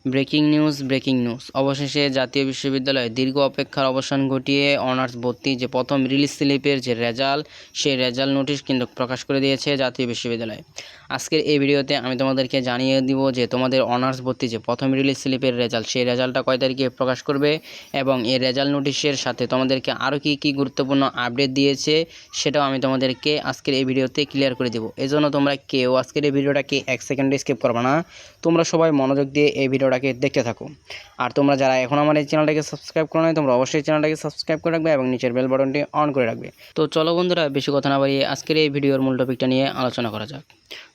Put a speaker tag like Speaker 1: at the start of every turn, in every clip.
Speaker 1: Breaking news অবশেষে জাতীয় বিশ্ববিদ্যালয়ে দীর্ঘ অপেক্ষার অবসান ঘটিয়ে অনার্স ভর্তি যে প্রথম রিলিজ স্লিপের যে রেজাল্ট, সেই রেজাল্ট নোটিশ কিন্তু প্রকাশ করে দিয়েছে জাতীয় বিশ্ববিদ্যালয়। আজকের এই ভিডিওতে আমি তোমাদেরকে জানিয়ে দিব যে তোমাদের অনার্স ভর্তি যে প্রথম রিলিজ স্লিপের রেজাল্ট, সেই রেজাল্টটা কয় তারিখে প্রকাশ করবে এবং এই রেজাল্ট নোটিশের সাথে তোমাদেরকে আরও কী গুরুত্বপূর্ণ আপডেট দিয়েছে সেটাও আমি তোমাদেরকে আজকের এই ভিডিওতে ক্লিয়ার করে দেবো। এজন্য তোমরা কেউ আজকের এই ভিডিওটাকে 1 সেকেন্ড স্কিপ করবে না, তোমরা সবাই মনোযোগ দিয়ে এই ভিডিওটাকে দেখতে থাকো। আর তোমরা যারা এখন আমার এই চ্যানেলটাকে সাবস্ক্রাইব করো নাই, তোমরা অবশ্যই চ্যানেলটাকে সাবস্ক্রাইব করে রাখবে এবং নিচের বেল বাটনটি অন করে রাখবে। তো চলো বন্ধুরা, বেশি কথা না বাড়িয়ে আজকের এই ভিডিওর মূল টপিকটা নিয়ে আলোচনা করা যাক।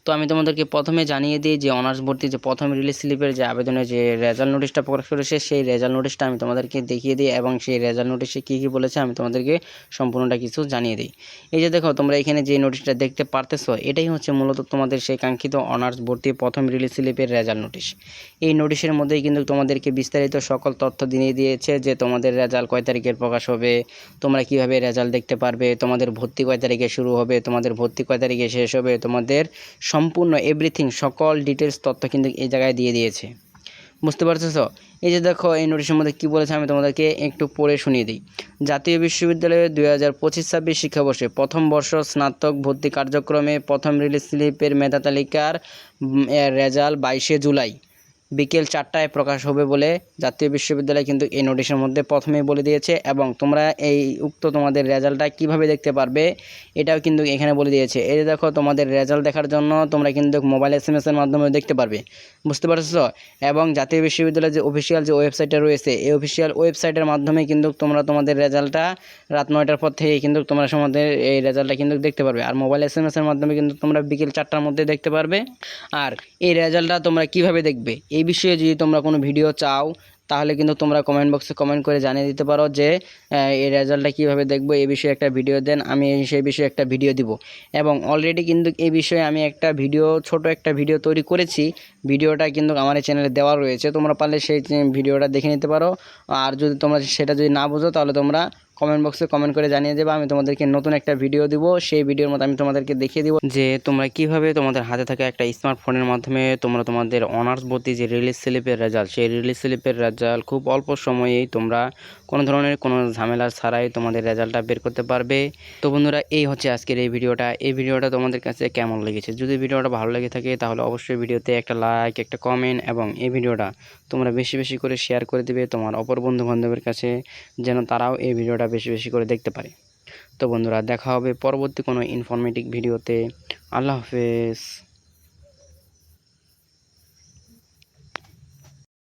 Speaker 1: তো আমি তোমাদেরকে প্রথমে জানিয়ে দিই যে অনার্স ভর্তি যে প্রথম রিলিজ স্লিপের যে আবেদনের যে রেজাল্ট নোটিশটা প্রকাশ করেছে, সেই রেজাল্ট নোটিশটা আমি তোমাদেরকে দেখিয়ে দিই এবং সেই রেজাল্ট নোটিশে কী কী বলেছে আমি তোমাদেরকে সম্পূর্ণটা কিছু জানিয়ে দিই। এই যে দেখো, তোমরা এখানে যে নোটিশটা দেখতে পারতেছো, এটাই হচ্ছে মূলত তোমাদের সেই কাঙ্ক্ষিত অনার্স ভর্তি প্রথম রিলিজ স্লিপের রেজাল্ট নোটিশ। এই নোটিশের মধ্যেই কিন্তু তোমাদেরকে বিস্তারিত সকল তথ্য দিয়ে দিয়েছে যে তোমাদের রেজাল্ট কয় তারিখে প্রকাশ হবে, তোমরা কিভাবে রেজাল্ট দেখতে পারবে, তোমাদের ভর্তি কয় তারিখে শুরু হবে, তোমাদের ভর্তি কয় তারিখে শেষ হবে, তোমাদের সম্পূর্ণ এভরিথিং সকল ডিটেলস তথ্য কিন্তু এই জায়গায় দিয়ে দিয়েছে। বুঝতে পারছো? এই যে দেখো, এই নোটিশের মধ্যে কী বলেছে আমি তোমাদেরকে একটু পড়ে শুনিয়ে দিই। জাতীয় বিশ্ববিদ্যালয়ে 2025-26 শিক্ষাবর্ষে প্রথম বর্ষ স্নাতক ভর্তি কার্যক্রমে প্রথম রিলিজ স্লিপের মেধা তালিকার রেজাল্ট 22 জুলাই বিকেল 4টায় প্রকাশ হবে বলে জাতীয় বিশ্ববিদ্যালয় কিন্তু এই নোটিশের মধ্যে প্রথমেই বলে দিয়েছে। এবং তোমরা এই তোমাদের রেজাল্টটা কিভাবে দেখতে পারবে এটাও কিন্তু এখানে বলে দিয়েছে। এই দেখো, তোমাদের রেজাল্ট দেখার জন্য তোমরা কিন্তু মোবাইল SMS এর মাধ্যমে দেখতে পারবে। বুঝতে পারছো? এবং জাতীয় বিশ্ববিদ্যালয়ের যে অফিসিয়াল যে ওয়েবসাইটটা রয়েছে, এই অফিসিয়াল ওয়েবসাইটের মাধ্যমে কিন্তু তোমরা তোমাদের রেজাল্টটা রাত 9টার পর থেকে কিন্তু তোমরা তোমাদের এই রেজাল্টটা কিন্তু দেখতে পারবে। আর মোবাইল SMS এর মাধ্যমে কিন্তু তোমরা বিকেল 4টার মধ্যে দেখতে পারবে। আর এই রেজাল্টটা তোমরা কিভাবে দেখবে, এই বিষয়ে যদি তোমরা কোনো ভিডিও চাও তাহলে কিন্তু তোমরা কমেন্ট বক্সে কমেন্ট করে জানিয়ে দিতে পারো যে এই রেজাল্টটা কীভাবে দেখবো, এই বিষয়ে একটা ভিডিও দেন, আমি সেই বিষয়ে একটা ভিডিও দিব। এবং অলরেডি কিন্তু এই বিষয়ে আমি একটা ভিডিও, ছোট একটা ভিডিও তৈরি করেছি। ভিডিওটা কিন্তু আমার এই চ্যানেলে দেওয়া রয়েছে, তোমরা পারলে সেই ভিডিওটা দেখে নিতে পারো। আর যদি তোমরা সেটা যদি না বোঝো তাহলে তোমরা কমেন্ট বক্সে কমেন্ট করে জানিয়ে দেবে, আমি তোমাদেরকে নতুন একটা ভিডিও দিব। সেই ভিডিওর মধ্যে আমি তোমাদেরকে দেখিয়ে দিব যে তোমরা কিভাবে তোমাদের হাতে থাকা একটা স্মার্টফোনের মাধ্যমে তোমরা তোমাদের অনার্স ভর্তি যে রিলিজ স্লিপের রেজাল্ট, সেই রিলিজ স্লিপের রেজাল্ট খুব অল্প সময়েই তোমরা কোনো ধরনের কোনো ঝামেলা ছাড়াই তোমাদের রেজাল্টটা বের করতে পারবে। তো বন্ধুরা, এই হচ্ছে আজকের এই ভিডিওটা তোমাদের কাছে কেমন লেগেছে? যদি ভিডিওটা ভালো লেগে থাকে তাহলে অবশ্যই ভিডিওতে একটা লাইক, একটা কমেন্ট এবং এই ভিডিওটা তোমরা বেশি বেশি করে শেয়ার করে দিবে তোমার অপর বন্ধু বান্ধবের কাছে, যেন তারাও এই ভিডিওটা বেশি বেশি করে দেখতে পারে। তো বন্ধুরা, দেখা হবে পরবর্তী কোনো ইনফরমেটিভ ভিডিওতে। আল্লাহ হাফেজ।